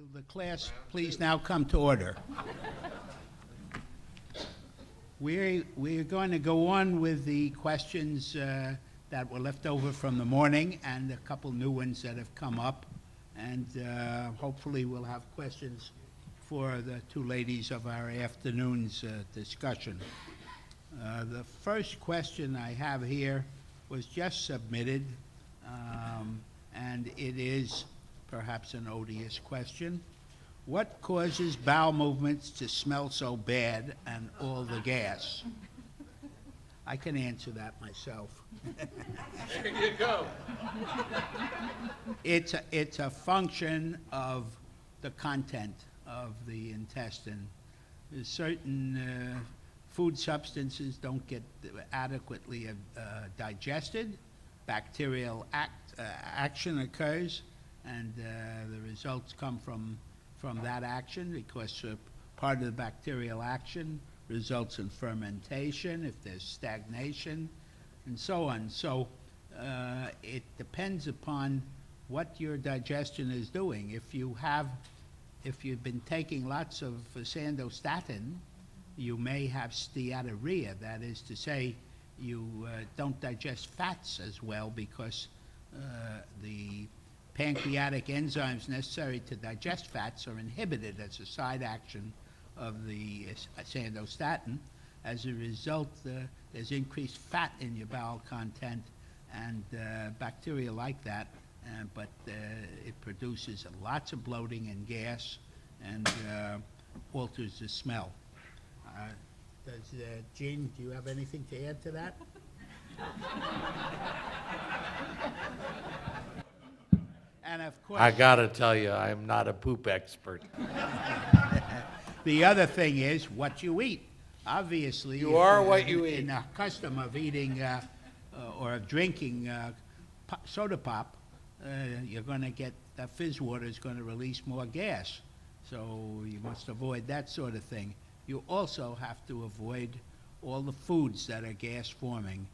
Will the class please now come to order? We're going to go on with the questions that were left over from the morning and a couple new ones that have come up. And hopefully we'll have questions for the two ladies of our afternoon's discussion. The first question I have here was just submitted, and it is perhaps an odious question. What causes bowel movements to smell so bad and all the gas? I can answer that myself. There you go. It's a function of the content of the intestine. There's certain food substances don't get adequately digested. Bacterial action occurs, and the results come from that action because part of the bacterial action results in fermentation, if there's stagnation, and so on. So it depends upon what your digestion is doing. If you've been taking lots of Sando Statin, you may have steatorrhea. That is to say, you don't digest fats as well because the pancreatic enzymes necessary to digest fats are inhibited as a side action of the sandostatin. As a result, there's increased fat in your bowel content, and bacteria like that, but it produces lots of bloating and gas and alters the smell. Jean, do you have anything to add to that? And of course, I gotta tell you, I'm not a poop expert. the other thing is what you eat. Obviously, You are what you eat. In the custom of eating or of drinking soda pop, you're going to get that fizz water is going to release more gas. So you must avoid that sort of thing. You also have to avoid all the foods that are gas forming.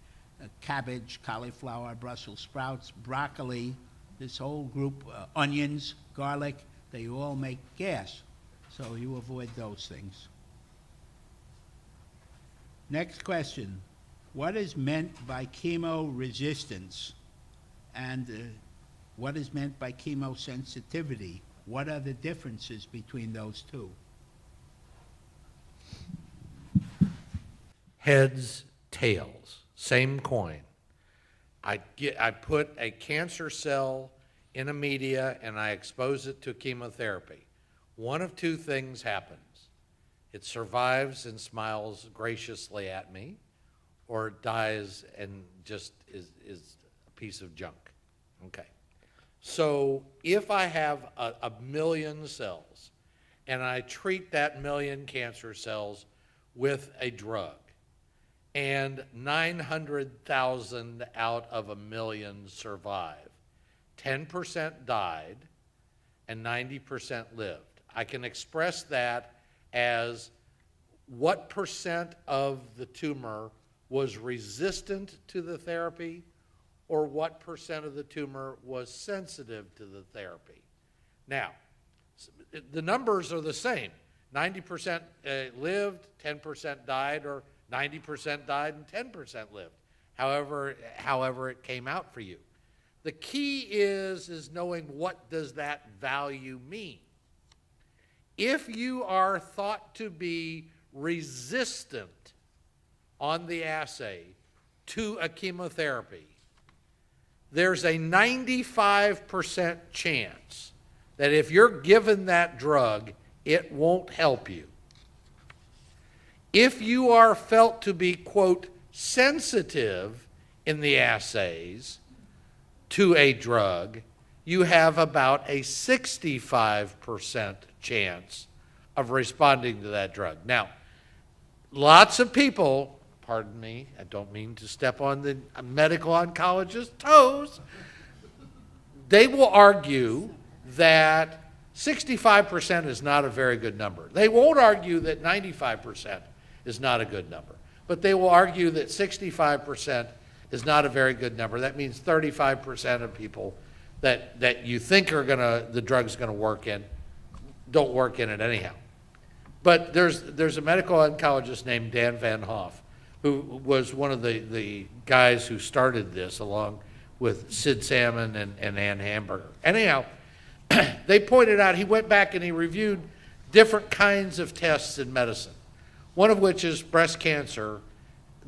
Cabbage, cauliflower, Brussels sprouts, broccoli, this whole group, onions, garlic, they all make gas. So you avoid those things. Next question. What is meant by chemo resistance? And what is meant by chemosensitivity? What are the differences between those two? Heads, tails, same coin. I put a cancer cell in a media and I expose it to chemotherapy. One of two things happens. It survives and smiles graciously at me, or it dies and just is a piece of junk. Okay. So if I have a million cells and I treat that million cancer cells with a drug, and 900,000 out of a million survive, 10% died and 90% lived. I can express that as what percent of the tumor was resistant to the therapy or what percent of the tumor was sensitive to the therapy. Now, the numbers are the same. 90% lived, 10% died, or 90% died and 10% lived. However it came out for you. The key is knowing what does that value mean. If you are thought to be resistant on the assay to a chemotherapy, there's a 95% chance that if you're given that drug, it won't help you. If you are felt to be, quote, sensitive in the assays to a drug, you have about a 65% chance of responding to that drug. Now, lots of people, pardon me, I don't mean to step on the medical oncologist's toes, they will argue that 65% is not a very good number. They won't argue that 95% is not a good number, but they will argue that 65% is not a very good number. That means 35% of people that you think the drug's gonna work in don't work in it anyhow. But there's a medical oncologist named Dan Van Hoff, who was one of the guys who started this along with Sid Salmon and Ann Hamburger. Anyhow, they pointed out, he went back and he reviewed different kinds of tests in medicine, one of which is breast cancer,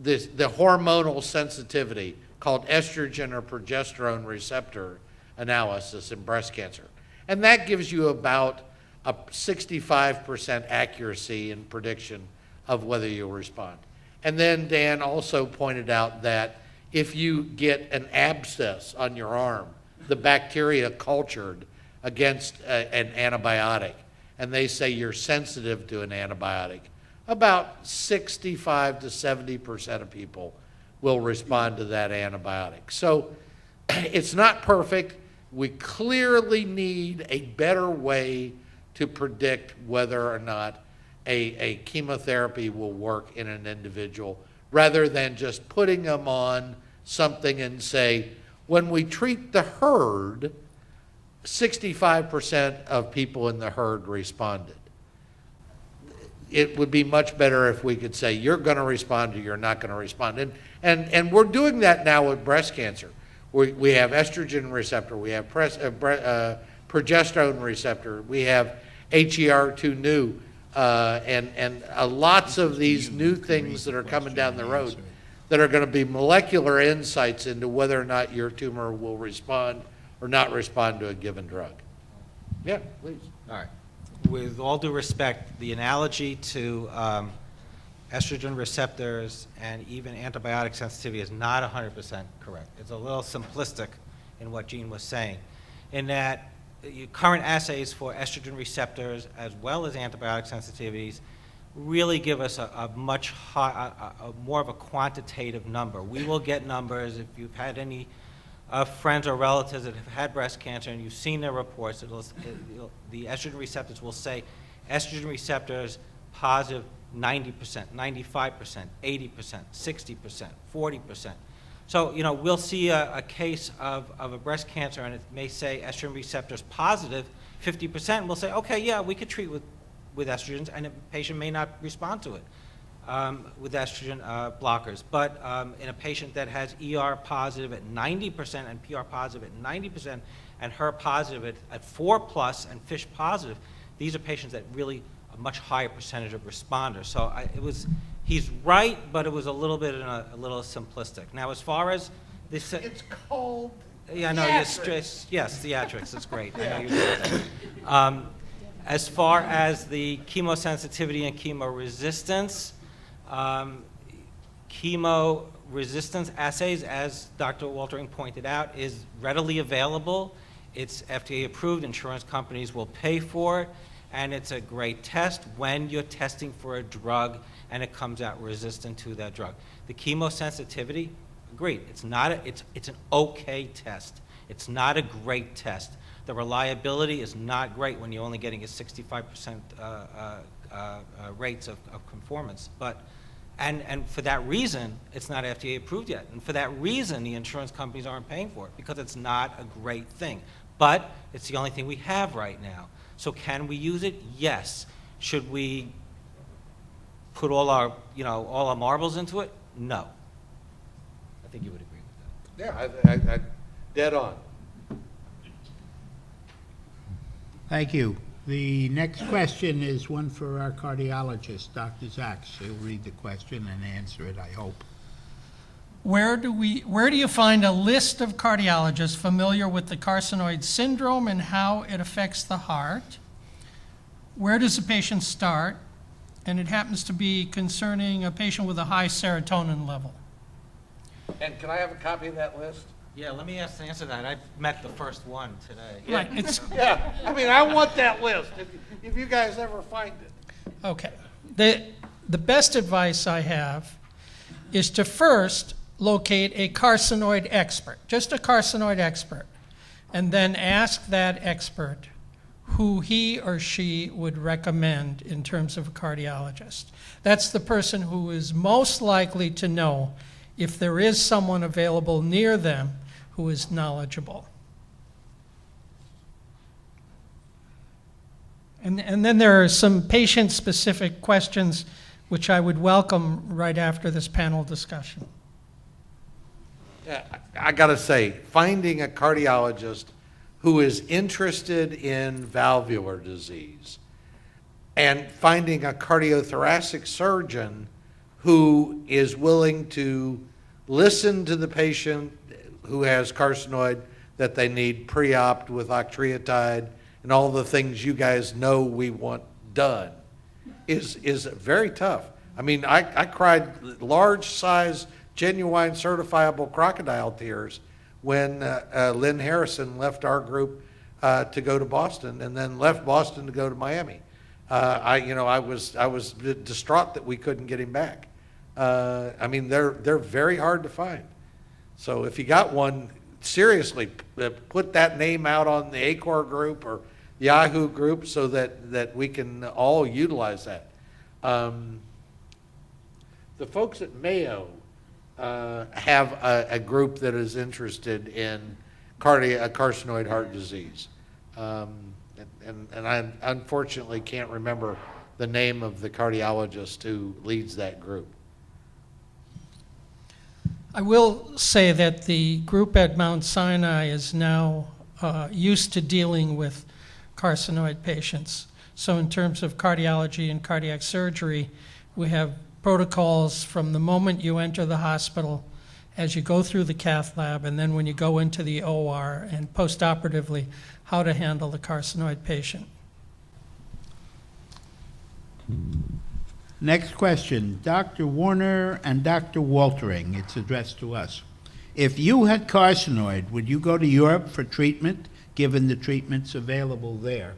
the hormonal sensitivity called estrogen or progesterone receptor analysis in breast cancer. And that gives you about a 65% accuracy in prediction of whether you'll respond. And then Dan also pointed out that if you get an abscess on your arm, the bacteria cultured against an antibiotic, and they say you're sensitive to an antibiotic, about 65 to 70% of people will respond to that antibiotic. So it's not perfect. We clearly need a better way to predict whether or not a chemotherapy will work in an individual, rather than just putting them on something and say, when we treat the herd, 65% of people in the herd responded. It would be much better if we could say, you're going to respond or you're not going to respond. And we're doing that now with breast cancer. We have estrogen receptor, we have progesterone receptor, we have HER2 new, and lots of these new things that are coming down the road that are going to be molecular insights into whether or not your tumor will respond or not respond to a given drug. Yeah, please. All right. With all due respect, the analogy to estrogen receptors and even antibiotic sensitivity is not 100% correct. It's a little simplistic in what Gene was saying, in that current assays for estrogen receptors as well as antibiotic sensitivities really give us a much more of a quantitative number. We will get numbers if you've had any friends or relatives that have had breast cancer and you've seen their reports. The estrogen receptors will say estrogen receptors positive 90%, 95%, 80%, 60%, 40%. So, we'll see a case of a breast cancer and it may say estrogen receptors positive 50%. And we'll say, okay, yeah, we could treat with estrogens, and the patient may not respond to it with estrogen blockers. But in a patient that has ER positive at 90% and PR positive at 90% and HER positive at 4+ and FISH positive, these are patients that really a much higher percentage of responders. So he's right, but it was a little bit a little simplistic. Now, as far as this, It's called yeah, no, yes, theatrics. It's great. I know you did that. As far as the chemosensitivity and chemo resistance assays, as Dr. Waltering pointed out, is readily available. It's FDA approved. Insurance companies will pay for it. And it's a great test when you're testing for a drug and it comes out resistant to that drug. The chemosensitivity, agreed, it's an okay test. It's not a great test. The reliability is not great when you're only getting a 65% rates of conformance. And for that reason, it's not FDA approved yet. And for that reason, the insurance companies aren't paying for it, because it's not a great thing. But it's the only thing we have right now. So can we use it? Yes. Should we put all our marbles into it? No. I think you would agree with that. Yeah, I dead on. Thank you. The next question is one for our cardiologist, Dr. Zaks. He'll read the question and answer it, I hope. Where do you find a list of cardiologists familiar with the carcinoid syndrome and how it affects the heart? Where does the patient start? And it happens to be concerning a patient with a high serotonin level. And can I have a copy of that list? Yeah, let me answer that. I met the first one today. Right, it's, Yeah, I mean, I want that list, if you guys ever find it. okay. The best advice I have is to first locate a carcinoid expert, just a carcinoid expert, and then ask that expert who he or she would recommend in terms of a cardiologist. That's the person who is most likely to know if there is someone available near them who is knowledgeable. And then there are some patient-specific questions which I would welcome right after this panel discussion. Yeah, I gotta say, finding a cardiologist who is interested in valvular disease and finding a cardiothoracic surgeon who is willing to listen to the patient who has carcinoid that they need pre-op with octreotide and all the things you guys know we want done is very tough. I mean, I cried large size, genuine, certifiable crocodile tears when Lynn Harrison left our group to go to Boston and then left Boston to go to Miami. I was distraught that we couldn't get him back. I mean, they're very hard to find. So if you got one, seriously, put that name out on the ACOR group or Yahoo group so that we can all utilize that. The folks at Mayo have a group that is interested in carcinoid heart disease. And I unfortunately can't remember the name of the cardiologist who leads that group. I will say that the group at Mount Sinai is now used to dealing with carcinoid patients. So in terms of cardiology and cardiac surgery, we have protocols from the moment you enter the hospital, as you go through the cath lab, and then when you go into the OR, and postoperatively, how to handle the carcinoid patient. Next question, Dr. Warner and Dr. Waltering. It's addressed to us. If you had carcinoid, would you go to Europe for treatment, given the treatments available there?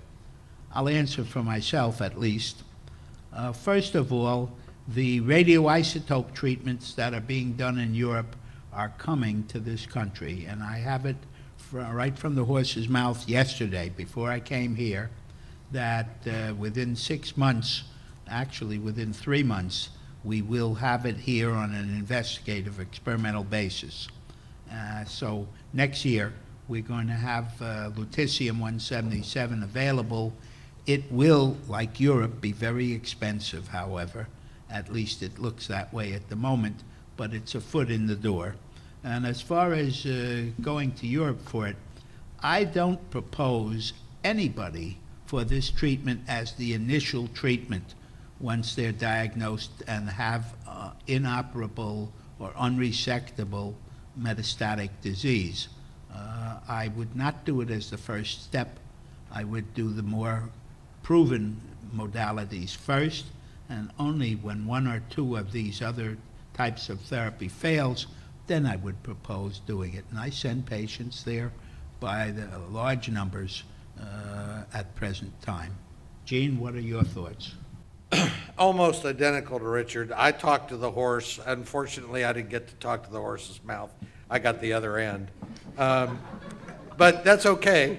I'll answer for myself, at least. First of all, the radioisotope treatments that are being done in Europe are coming to this country, and I have it right from the horse's mouth yesterday, before I came here, that within 6 months, actually within 3 months, we will have it here on an investigative experimental basis. So next year, we're going to have lutetium-177 available. It will, like Europe, be very expensive, however. At least it looks that way at the moment, but it's a foot in the door. And as far as going to Europe for it, I don't propose anybody for this treatment as the initial treatment once they're diagnosed and have inoperable or unresectable metastatic disease. I would not do it as the first step. I would do the more proven modalities first, and only when 1 or 2 of these other types of therapy fails, then I would propose doing it. And I send patients there by the large numbers at present time. Gene, what are your thoughts? Almost identical to Richard. I talked to the horse. Unfortunately, I didn't get to talk to the horse's mouth. I got the other end. But that's okay.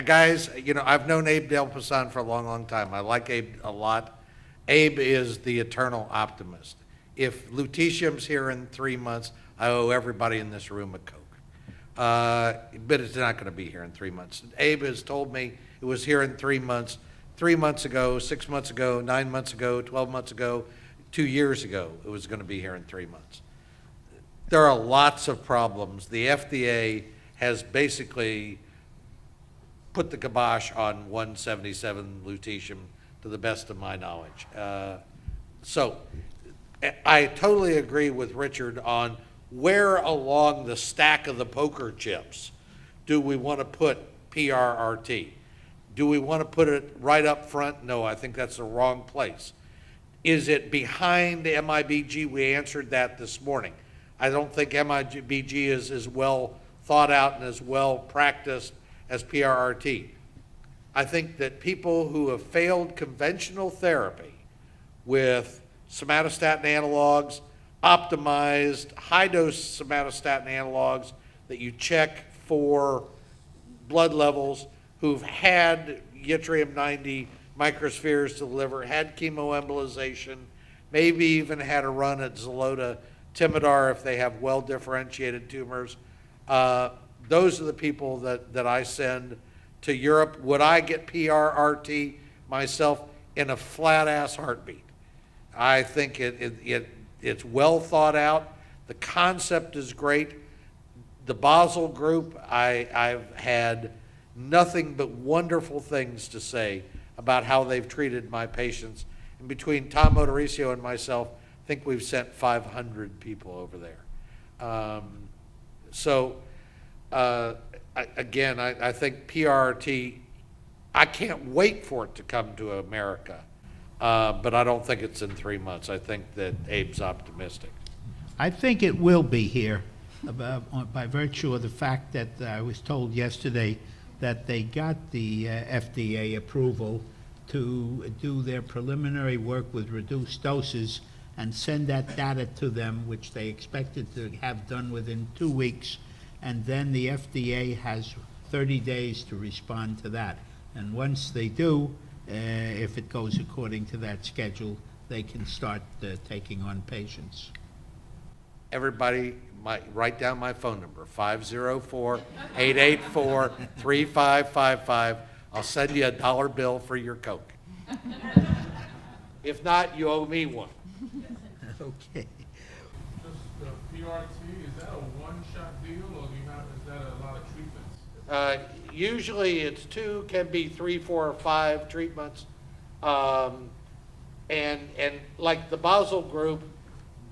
Guys, I've known Abe Del Pasan for a long, long time. I like Abe a lot. Abe is the eternal optimist. If lutetium's here in 3 months, I owe everybody in this room a Coke. But it's not going to be here in 3 months. Abe has told me it was here in 3 months, 3 months ago, 6 months ago, 9 months ago, 12 months ago, 2 years ago, it was going to be here in 3 months. There are lots of problems. The FDA has basically put the kibosh on 177 lutetium, to the best of my knowledge. So I totally agree with Richard on where along the stack of the poker chips do we want to put PRRT? Do we want to put it right up front? No, I think that's the wrong place. Is it behind MIBG? We answered that this morning. I don't think MIBG is as well thought out and as well practiced as PRRT. I think that people who have failed conventional therapy with somatostatin analogs, optimized high-dose somatostatin analogs that you check for blood levels, who've had yttrium-90 microspheres to the liver, had chemoembolization, maybe even had a run at Xeloda Timidar if they have well-differentiated tumors. Those are the people that I send to Europe. Would I get PRRT myself? In a flat-ass heartbeat. I think it's well thought out. The concept is great. The Basel group, I've had nothing but wonderful things to say about how they've treated my patients. And between Tom Motoricio and myself, I think we've sent 500 people over there. I think PRRT, I can't wait for it to come to America, but I don't think it's in 3 months. I think that Abe's optimistic. I think it will be here by virtue of the fact that I was told yesterday that they got the FDA approval to do their preliminary work with reduced doses and send that data to them, which they expected to have done within 2 weeks. And then the FDA has 30 days to respond to that. And once they do, if it goes according to that schedule, they can start taking on patients. Everybody might write down my phone number, 504-884-3555. I'll send you a $1 bill for your Coke. If not, you owe me one. Okay. Just the PRT, is that a one-shot deal, or is that a lot of treatments? Usually it's 2, can be 3, 4, or 5 treatments. And like the Basel group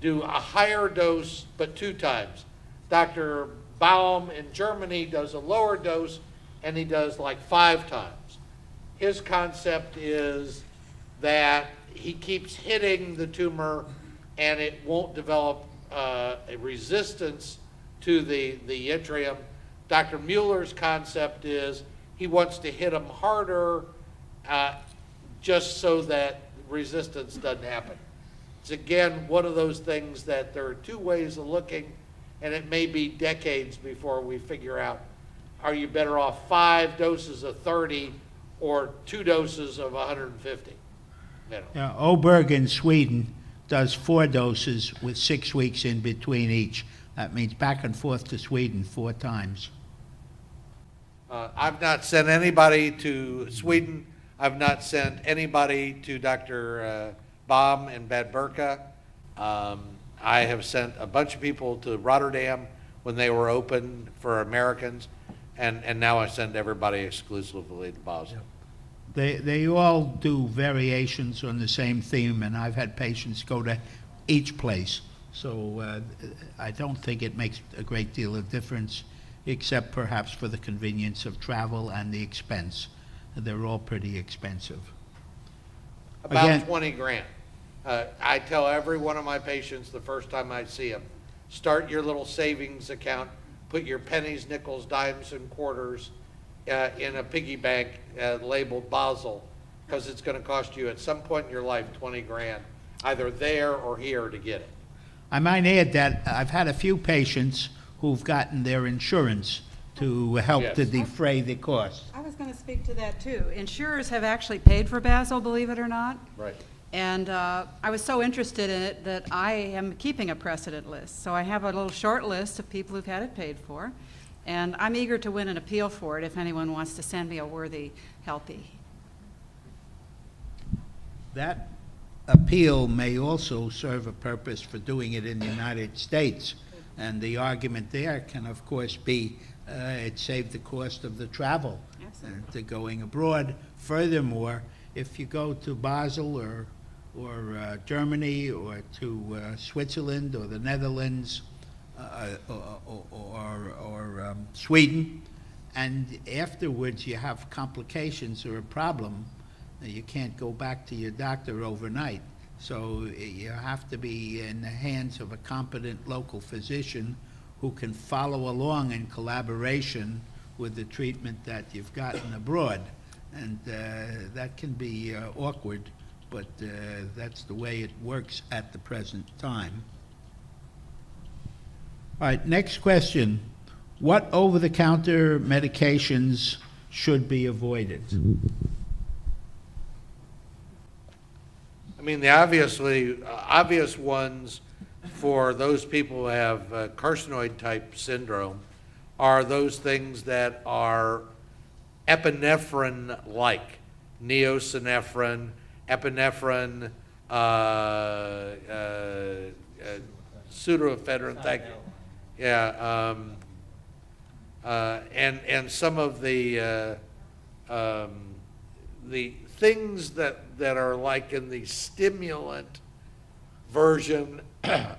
do a higher dose, but 2 times. Dr. Bowel in Germany does a lower dose, and he does like 5 times. His concept is that he keeps hitting the tumor and it won't develop a resistance to the yttrium. Dr. Mueller's concept is he wants to hit them harder just so that resistance doesn't happen. It's again one of those things that there are 2 ways of looking, and it may be decades before we figure out, are you better off 5 doses of 30 or 2 doses of 150? Oberg in Sweden does 4 doses with 6 weeks in between each. That means back and forth to Sweden 4 times. I've not sent anybody to Sweden. I've not sent anybody to Dr. Baum in Bad Berka. I have sent a bunch of people to Rotterdam when they were open for Americans, and now I send everybody exclusively to Basel. They all do variations on the same theme, and I've had patients go to each place. So I don't think it makes a great deal of difference, except perhaps for the convenience of travel and the expense. They're all pretty expensive. About Again, 20 grand. I tell every one of my patients the first time I see them, start your little savings account, put your pennies, nickels, dimes, and quarters in a piggy bank labeled Basel, because it's going to cost you at some point in your life 20 grand, either there or here to get it. I might add that I've had a few patients who've gotten their insurance to help Yes. to defray the cost. I was going to speak to that too. Insurers have actually paid for Basel, believe it or not. Right. And I was so interested in it that I am keeping a precedent list. So I have a little short list of people who've had it paid for. And I'm eager to win an appeal for it if anyone wants to send me a worthy helpee. That appeal may also serve a purpose for doing it in the United States. And the argument there can, of course, be it saved the cost of the travel to going abroad. Furthermore, if you go to Basel or Germany or to Switzerland or the Netherlands or Sweden, and afterwards you have complications or a problem, you can't go back to your doctor overnight. So you have to be in the hands of a competent local physician who can follow along in collaboration with the treatment that you've gotten abroad. And that can be awkward, but that's the way it works at the present time. All right, next question. What over-the-counter medications should be avoided? I mean, the obvious ones for those people who have carcinoid type syndrome are those things that are epinephrine-like, neosynephrine, epinephrine, pseudoephedrine, thank you. Yeah, and some of the things that are like in the stimulant version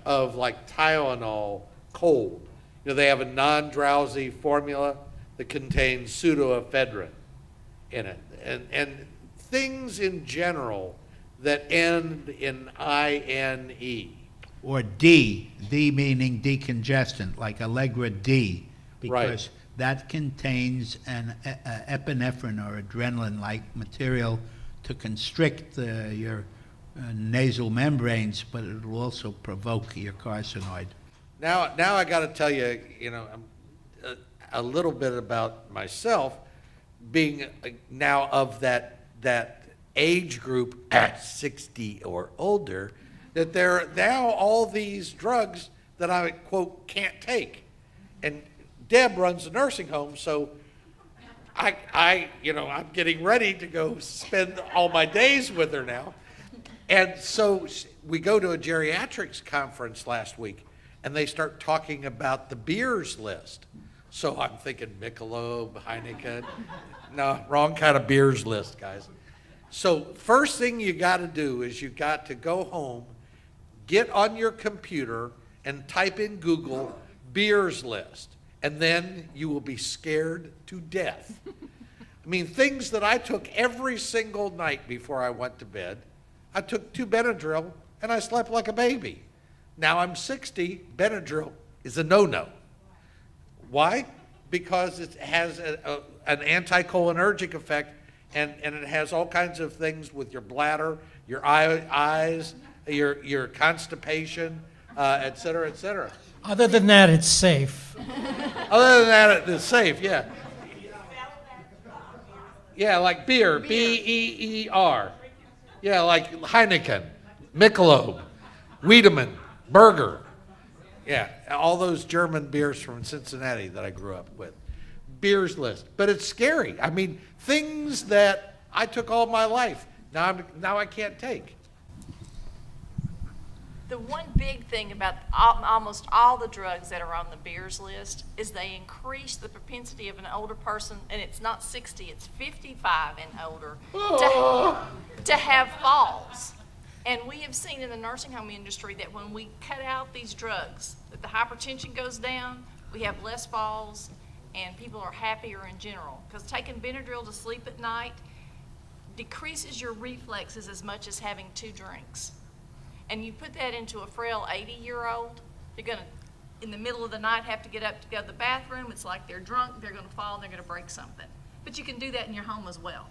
of like Tylenol cold. You know, they have a non-drowsy formula that contains pseudoephedrine in it, and things in general that end in INE. Or D meaning decongestant, like Allegra D, Right. because that contains an epinephrine or adrenaline-like material to constrict your nasal membranes, but it will also provoke your carcinoid. Now I got to tell you, you know, a little bit about myself, being now of that age group at 60 or older, that there are now all these drugs that I, quote, can't take. And Deb runs a nursing home, so I'm getting ready to go spend all my days with her now. And so we go to a geriatrics conference last week, and they start talking about the beers list. So I'm thinking Michelob, Heineken. No, wrong kind of beers list, guys. So first thing you got to do is you got to go home, get on your computer, and type in Google beers list. And then you will be scared to death. I mean, things that I took every single night before I went to bed. I took 2 Benadryl, and I slept like a baby. Now I'm 60, Benadryl is a no-no. Why? Because it has an anticholinergic effect, and it has all kinds of things with your bladder, your eyes, your constipation, et cetera, et cetera. Other than that, it's safe. Other than that, it's safe, yeah. Yeah, like beer, B-E-E-R. Yeah, like Heineken, Michelob, Wiedemann, Burger. Yeah, all those German beers from Cincinnati that I grew up with. Beers list. But it's scary. I mean, things that I took all my life, now I can't take. The one big thing about almost all the drugs that are on the beers list is they increase the propensity of an older person, and it's not 60, it's 55 and older, to have falls. And we have seen in the nursing home industry that when we cut out these drugs, that the hypertension goes down, we have less falls, and people are happier in general. Because taking Benadryl to sleep at night decreases your reflexes as much as having 2 drinks. And you put that into a frail 80-year-old, they're going to, in the middle of the night, have to get up to go to the bathroom. It's like they're drunk, they're going to fall, they're going to break something. But you can do that in your home as well.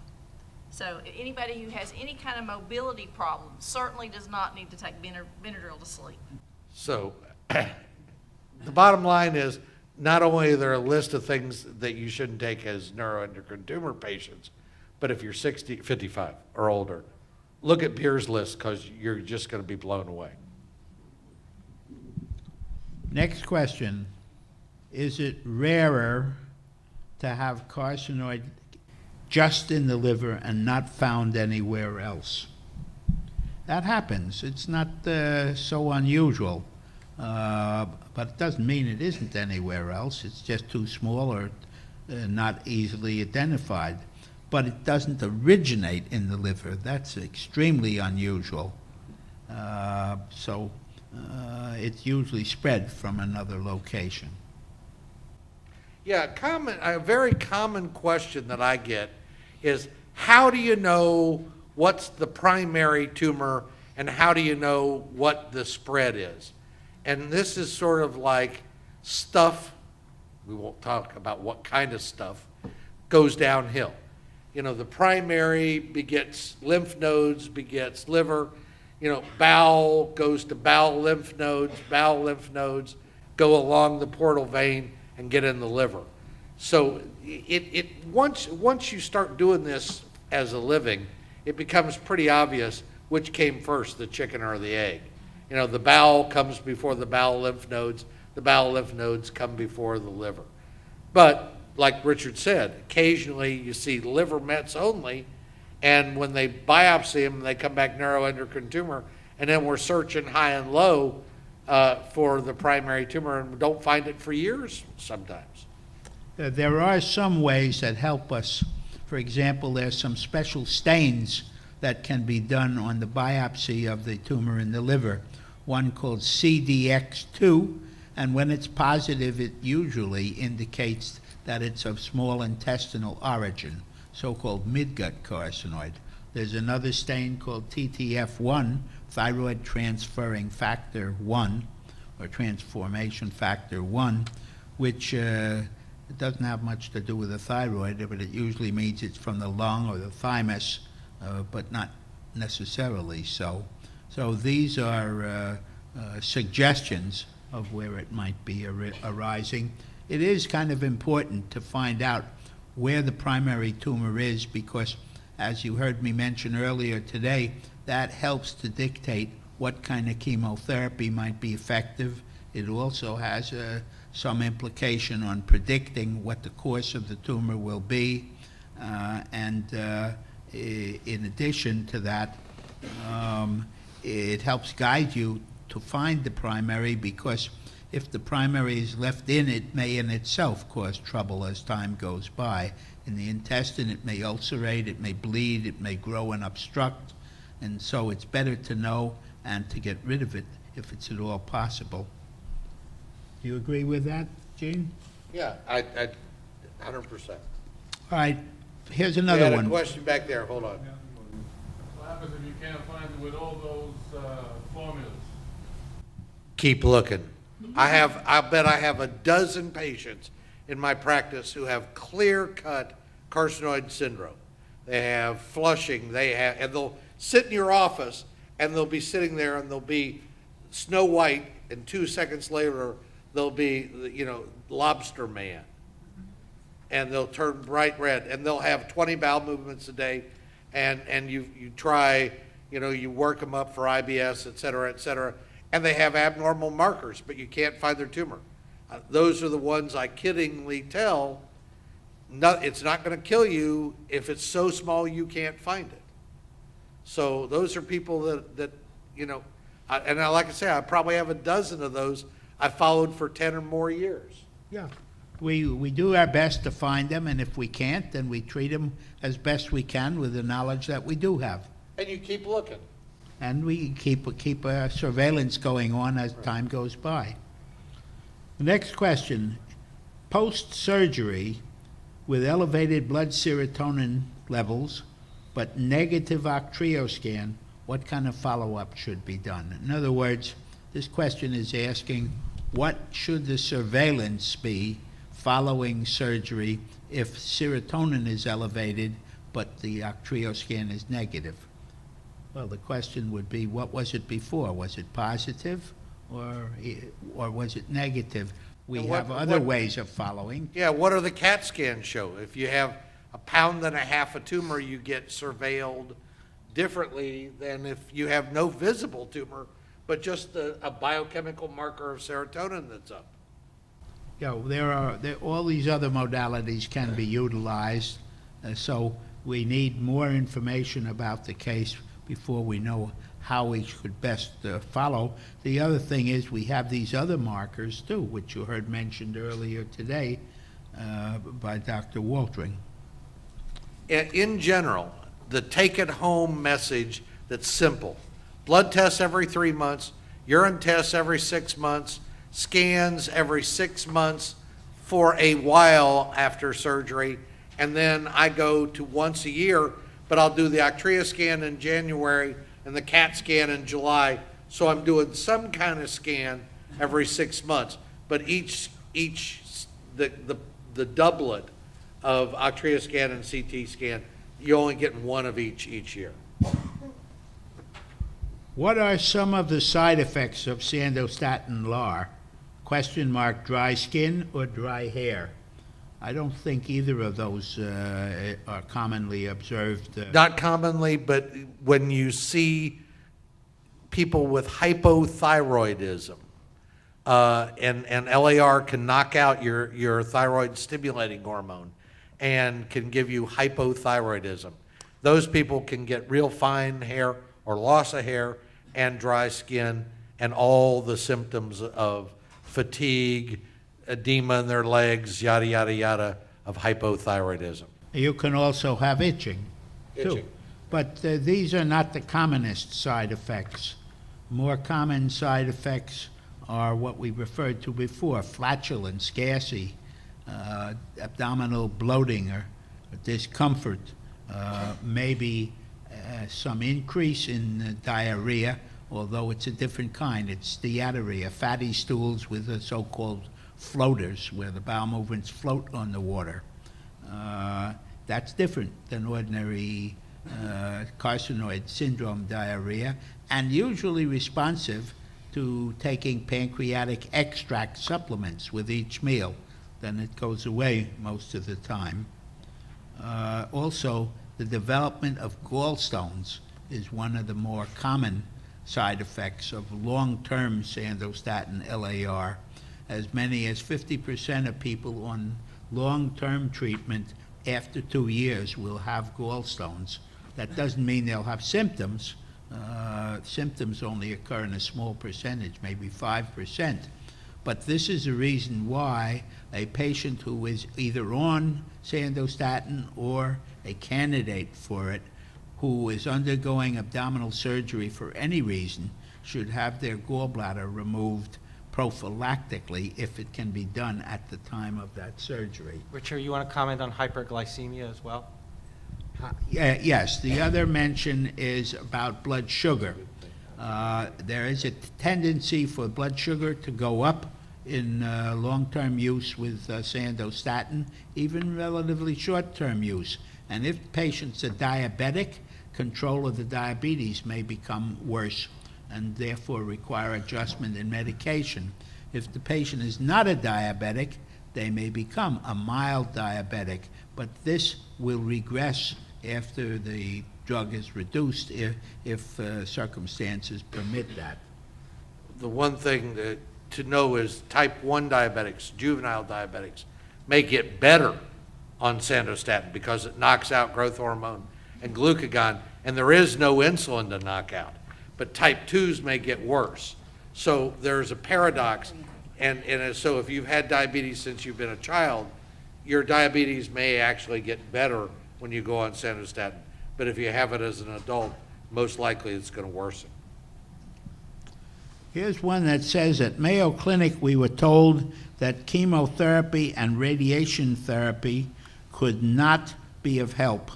So anybody who has any kind of mobility problem certainly does not need to take Benadryl to sleep. So the bottom line is, not only are there a list of things that you shouldn't take as neuroendocrine tumor patients, but if you're 60, 55 or older, look at Beer's list, because you're just going to be blown away. Next question. Is it rarer to have carcinoid just in the liver and not found anywhere else? That happens. It's not so unusual, but it doesn't mean it isn't anywhere else. It's just too small or not easily identified. But it doesn't originate in the liver. That's extremely unusual. So it's usually spread from another location. Yeah, a very common question that I get is, how do you know what's the primary tumor and how do you know what the spread is? And this is sort of like stuff, we won't talk about what kind of stuff, goes downhill. You know, the primary begets lymph nodes, begets liver. You know, bowel goes to bowel lymph nodes go along the portal vein and get in the liver. So once you start doing this as a living, it becomes pretty obvious which came first, the chicken or the egg. You know, the bowel comes before the bowel lymph nodes. The bowel lymph nodes come before the liver. But like Richard said, occasionally you see liver mets only, and when they biopsy them, they come back neuroendocrine tumor, and then we're searching high and low for the primary tumor and don't find it for years sometimes. There are some ways that help us. For example, there's some special stains that can be done on the biopsy of the tumor in the liver, one called CDX2, and when it's positive, it usually indicates that it's of small intestinal origin, so-called midgut carcinoid. There's another stain called TTF1, thyroid transferring factor 1, or transformation factor 1, which it doesn't have much to do with the thyroid, but it usually means it's from the lung or the thymus, but not necessarily so. So these are suggestions of where it might be arising. It is kind of important to find out where the primary tumor is because, as you heard me mention earlier today, that helps to dictate what kind of chemotherapy might be effective. It also has some implication on predicting what the course of the tumor will be. In addition to that, it helps guide you to find the primary because if the primary is left in, it may in itself cause trouble as time goes by. In the intestine, it may ulcerate, it may bleed, it may grow and obstruct, and so it's better to know and to get rid of it if it's at all possible. Do you agree with that, Gene? Yeah, I 100%. All right, here's We another had a one. question back there, hold on. What happens if you can't find it with all those formulas? Keep looking. I bet I have a dozen patients in my practice who have clear-cut carcinoid syndrome. They have flushing, and they'll sit in your office, and they'll be sitting there, and they'll be snow white, and 2 seconds later, they'll be, lobster man. And they'll turn bright red, and they'll have 20 bowel movements a day, and you try, you work them up for IBS, et cetera, and they have abnormal markers, but you can't find their tumor. Those are the ones I kiddingly tell, it's not going to kill you if it's so small you can't find it. So those are people that like I say, I probably have a dozen of those I followed for 10 or more years. Yeah. We do our best to find them, and if we can't, then we treat them as best we can with the knowledge that we do have. And you keep looking. And we keep surveillance going on as time goes by. The next question, post-surgery with elevated blood serotonin levels but negative octreoscan, what kind of follow-up should be done? In other words, this question is asking what should the surveillance be following surgery if serotonin is elevated but the octreoscan is negative? Well, the question would be, what was it before? Was it positive or was it negative? We And have other ways of following. Yeah, what do the CAT scans show? If you have 1.5 pounds of tumor, you get surveilled differently than if you have no visible tumor, but just a biochemical marker of serotonin that's up. Yeah, all these other modalities can be utilized, so we need more information about the case before we know how we should best follow. The other thing is we have these other markers too, which you heard mentioned earlier today by Dr. Waltering. In general, the take-it-home message that's simple. Blood tests every 3 months, urine tests every 6 months, scans every 6 months for a while after surgery, and then I go to once a year, but I'll do the octreoscan in January and the CAT scan in July, so I'm doing some kind of scan every 6 months. But the doublet of octreoscan and CT scan, you're only getting one of each year. What are some of the side effects of Sandostatin LAR? Question mark, dry skin or dry hair? I don't think either of those are commonly observed. Not commonly, but when you see people with hypothyroidism, and LAR can knock out your thyroid stimulating hormone and can give you hypothyroidism. Those people can get real fine hair or loss of hair and dry skin and all the symptoms of fatigue, edema in their legs, yada, yada, yada, of hypothyroidism. You can also have itching, too. Itching. But these are not the commonest side effects. More common side effects are what we referred to before: flatulence, gassy, abdominal bloating or discomfort, maybe some increase in diarrhea, although it's a different kind. It's steatorrhea, fatty stools with the so-called floaters, where the bowel movements float on the water. That's different than ordinary carcinoid syndrome diarrhea, and usually responsive to taking pancreatic extract supplements with each meal. Then it goes away most of the time. Also, the development of gallstones is one of the more common side effects of long-term Sandostatin LAR. As many as 50% of people on long-term treatment after 2 years will have gallstones. That doesn't mean they'll have symptoms. Symptoms only occur in a small percentage, maybe 5%. But this is a reason why a patient who is either on Sandostatin or a candidate for it, who is undergoing abdominal surgery for any reason, should have their gallbladder removed prophylactically if it can be done at the time of that surgery. Richard, you want to comment on hyperglycemia as well? Yes, the other mention is about blood sugar. There is a tendency for blood sugar to go up in long-term use with Sandostatin, even relatively short-term use. And if patients are diabetic, control of the diabetes may become worse and therefore require adjustment in medication. If the patient is not a diabetic, they may become a mild diabetic, but this will regress after the drug is reduced if circumstances permit that. The one thing to know is type 1 diabetics, juvenile diabetics, may get better on Sandostatin because it knocks out growth hormone and glucagon, and there is no insulin to knock out. But type 2s may get worse. So there's a paradox, and so if you've had diabetes since you've been a child, your diabetes may actually get better when you go on Sandostatin. But if you have it as an adult, most likely it's going to worsen. Here's one that says, at Mayo Clinic we were told that chemotherapy and radiation therapy could not be of help.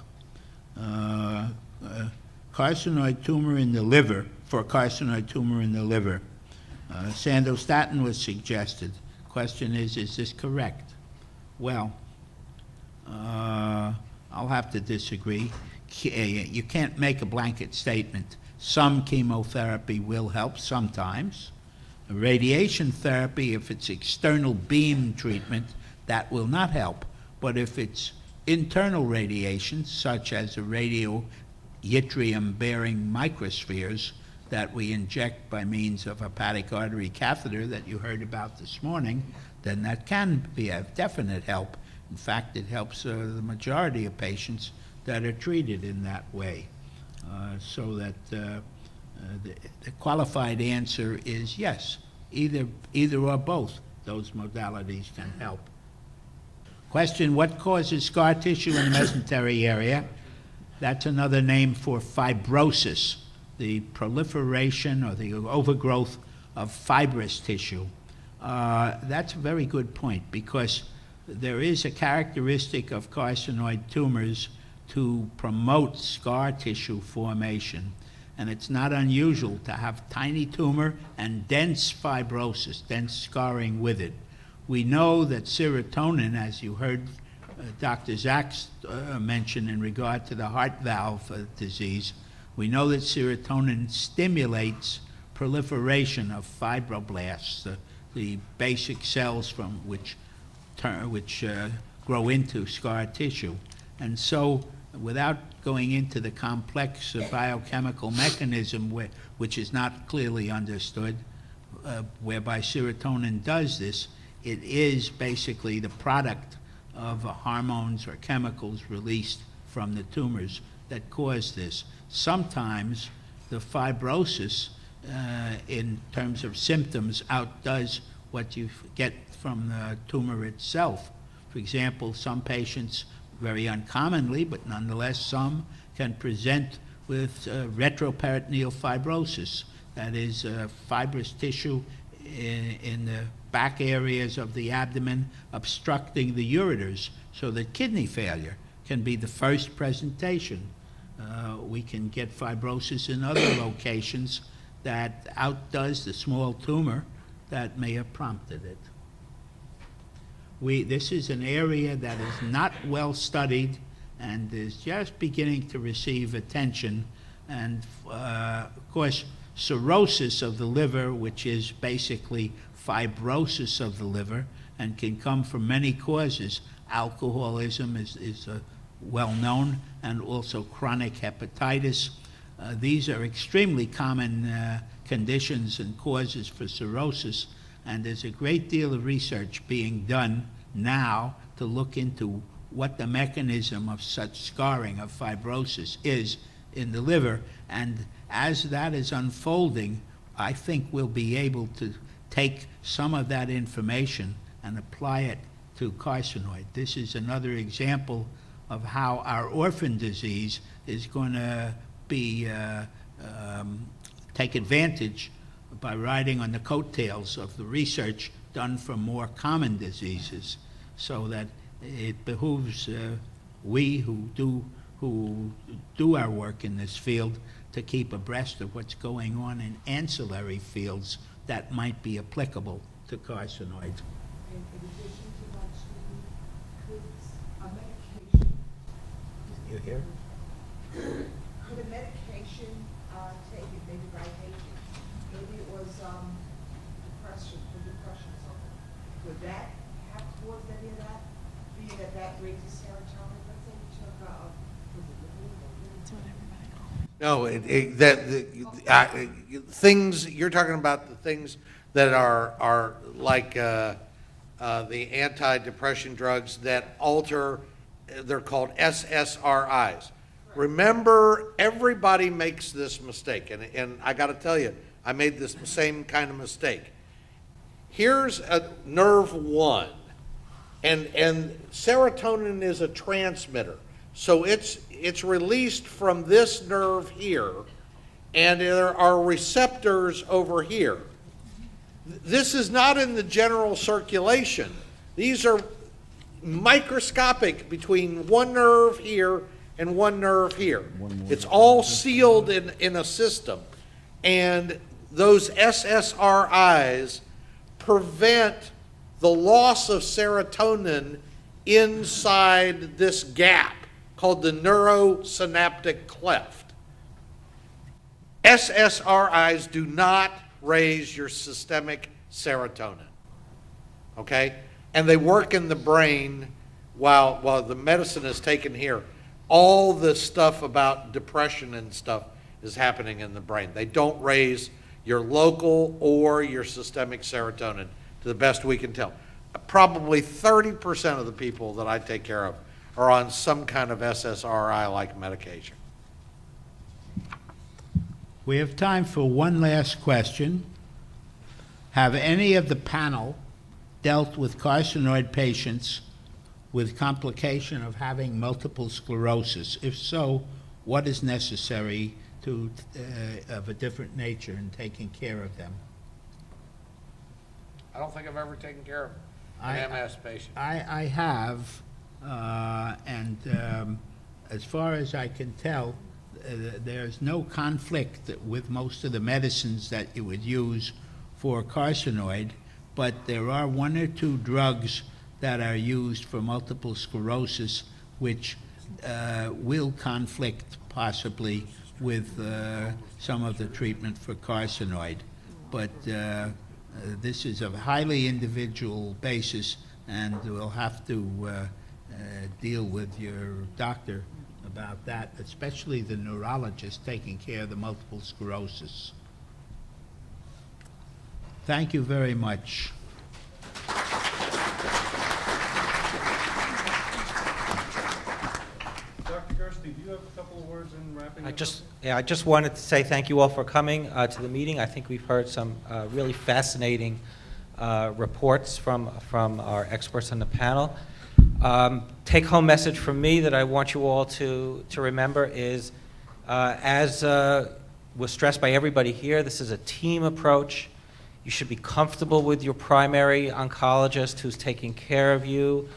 Carcinoid tumor in the liver, for carcinoid tumor in the liver. Sandostatin was suggested. Question is this correct? Well, I'll have to disagree. You can't make a blanket statement. Some chemotherapy will help sometimes. Radiation therapy, if it's external beam treatment, that will not help. But if it's internal radiation, such as the radioyttrium-bearing microspheres that we inject by means of a hepatic artery catheter that you heard about this morning, then that can be of definite help. In fact, it helps the majority of patients that are treated in that way. So that the qualified answer is yes, either or both those modalities can help. Question, what causes scar tissue in the mesentery area? That's another name for fibrosis, the proliferation or the overgrowth of fibrous tissue. That's a very good point, because there is a characteristic of carcinoid tumors to promote scar tissue formation. And it's not unusual to have tiny tumor and dense fibrosis, dense scarring with it. We know that serotonin, as you heard Dr. Zaks mention in regard to the heart valve disease, we know that serotonin stimulates proliferation of fibroblasts, the basic cells from which grow into scar tissue. And so, without going into the complex biochemical mechanism which is not clearly understood, whereby serotonin does this, it is basically the product of hormones or chemicals released from the tumors that cause this. Sometimes the fibrosis, in terms of symptoms, outdoes what you get from the tumor itself. For example, some patients, very uncommonly, but nonetheless some, can present with retroperitoneal fibrosis. That is fibrous tissue in the back areas of the abdomen obstructing the ureters, so that kidney failure can be the first presentation. We can get fibrosis in other locations that outdoes the small tumor that may have prompted it. This is an area that is not well studied and is just beginning to receive attention. And of course, cirrhosis of the liver, which is basically fibrosis of the liver and can come from many causes. Alcoholism is well known, and also chronic hepatitis. These are extremely common conditions and causes for cirrhosis, and there's a great deal of research being done now to look into what the mechanism of such scarring of fibrosis is in the liver. And as that is unfolding, I think we'll be able to take some of that information and apply it to carcinoid. This is another example of how our orphan disease is going to be take advantage by riding on the coattails of the research done for more common diseases, so that it behooves we who do our work in this field to keep abreast of what's going on in ancillary fields that might be applicable to carcinoid. In addition to that, could a medication, You hear? could a medication taken, maybe by agent, maybe it was depression, for depression or something, would that have caused any of that? Being that that raises serotonin, let's say you took, was it the things, you're talking about the things that are like the anti-depression drugs that alter, they're called SSRIs. Remember, everybody makes this mistake, and I got to tell you, I made this same kind of mistake. Here's a nerve 1, and serotonin is a transmitter. So it's released from this nerve here, and there are receptors over here. This is not in the general circulation. These are microscopic between one nerve here and one nerve here. It's all sealed in a system. And those SSRIs prevent the loss of serotonin inside this gap called the neurosynaptic cleft. SSRIs do not raise your systemic serotonin, okay? And they work in the brain while the medicine is taken here. All the stuff about depression and stuff is happening in the brain. They don't raise your local or your systemic serotonin, to the best we can tell. Probably 30% of the people that I take care of are on some kind of SSRI-like medication. We have time for one last question. Have any of the panel dealt with carcinoid patients with complication of having multiple sclerosis? If so, what is necessary of a different nature in taking care of them? I don't think I've ever taken care of an MS patient. I have, and as far as I can tell, there's no conflict with most of the medicines that you would use for carcinoid, but there are one or two drugs that are used for multiple sclerosis which will conflict possibly with some of the treatment for carcinoid. But this is a highly individual basis, and we'll have to deal with your doctor about that, especially the neurologist taking care of the multiple sclerosis. Thank you very much. Dr. Gerstein, do you have a couple of words in wrapping I this just, up? yeah, I just wanted to say thank you all for coming to the meeting. I think we've heard some really fascinating reports from our experts on the panel. Take-home message from me that I want you all to remember is, as was stressed by everybody here, this is a team approach. You should be comfortable with your primary oncologist who's taking care of you.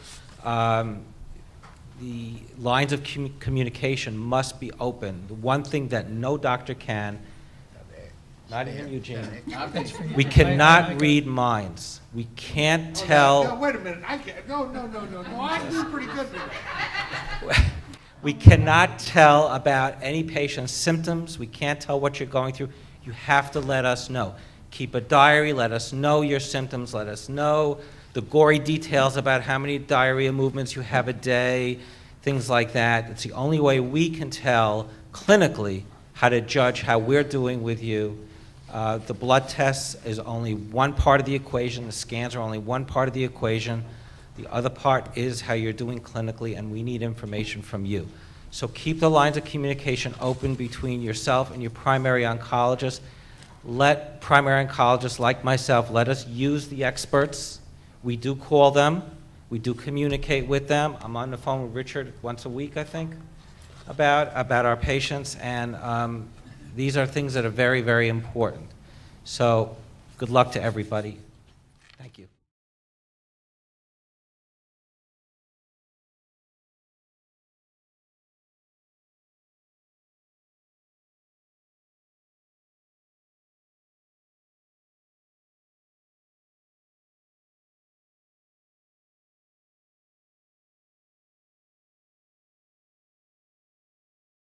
The lines of communication must be open. The one thing that no doctor can, not even Eugene, we cannot read minds. We can't No, tell, wait a minute, I can't, no, I'm doing pretty good with that. we cannot tell about any patient's symptoms. We can't tell what you're going through. You have to let us know. Keep a diary, let us know your symptoms, let us know the gory details about how many diarrhea movements you have a day, things like that. It's the only way we can tell clinically how to judge how we're doing with you. The blood tests is only one part of the equation. The scans are only one part of the equation. The other part is how you're doing clinically, and we need information from you. So keep the lines of communication open between yourself and your primary oncologist. Let primary oncologists like myself, let us use the experts. We do call them. We do communicate with them. I'm on the phone with Richard once a week, I think, about our patients, and these are things that are very, very important. So good luck to everybody. Thank you.